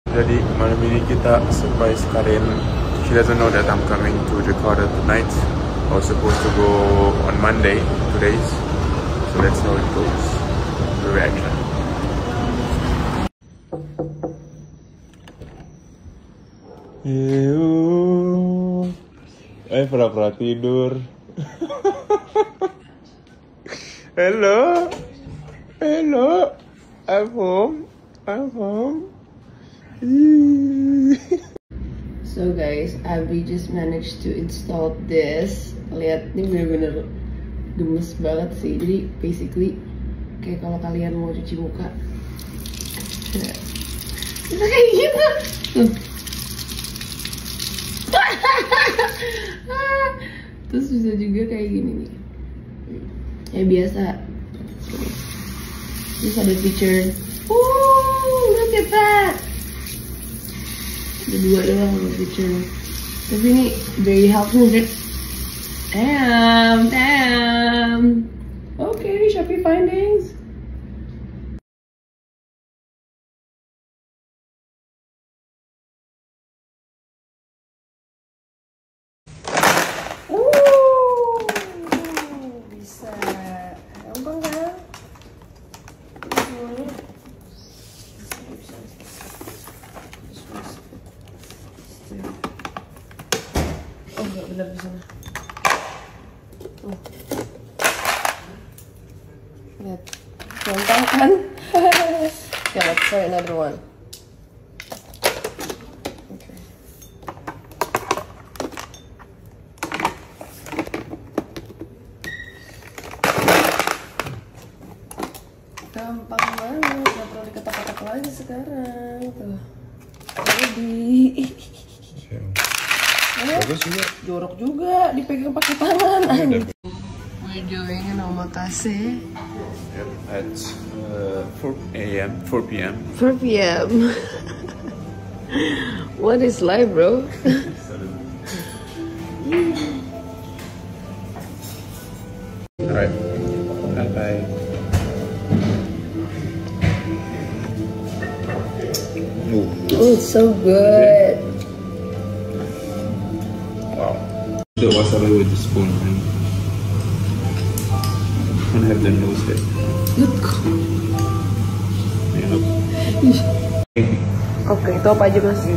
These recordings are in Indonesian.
Jadi malam ini kita surprise Karin. She doesn't know that I'm coming to Jakarta tonight. I was supposed to go on Monday, 2 days. So that's how it goes. The reaction. Pura-pura tidur. Hello, hello, I'm home, I'm home. So guys, Abi just managed to install this. Lihat, ini bener-bener gemes banget sih. Jadi basically kayak kalau kalian mau cuci muka, bisa kayak gitu. Tuh. Terus bisa juga kayak gini nih. Ya biasa. Terus ada feature. Look at that. Ada dua doang feature. Tapi ini very helpful. Damn. Okay, Shopee findings. Bisa. Gampang kan? Semuanya. Oh, nggak benar di sana. Lihat, gampang kan? Okay, let's try another one. Okay. Gampang banget, nggak perlu diketak-ketak lagi sekarang. Tuh, jadi. Bagus juga. Jorok juga, dipegang pakai tangan. We're doing an omakase. Yep, at 4 a.m., 4 p.m. 4 p.m. What is life, bro? Alright, bye-bye. Oh, it's so good. Wow. The wasabi with the spoon and have the nose there. Oke, itu apa aja mas?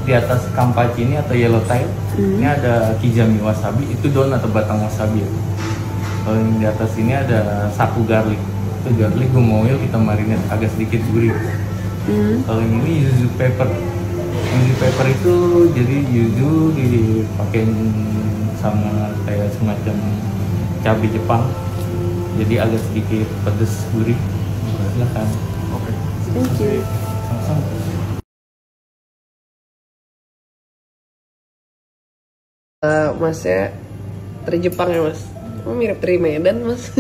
Di atas kampacini atau yellow tail, ini ada kijami wasabi, itu daun atau batang wasabi. Kalau yang di atas ini ada saku garlic, itu garlic gumoil kita marinate agak sedikit gurih. Kalau yang ini yuzu pepper. Yuzu pepper itu jadi yuzu dipakein sama kayak semacam cabai Jepang, jadi agak sedikit pedas gurih. Silakan. Oke. Thank you. Sama-sama. Masnya dari Jepang ya mas? Oh, mirip dari Medan mas.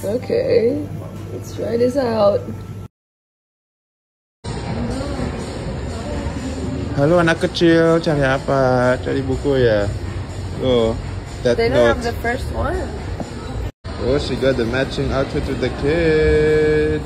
Okay, let's try this out. Halo anak kecil, cari apa? Cari buku ya? Oh, that They don't have note. the first one. Oh, she got the matching outfit with the kid.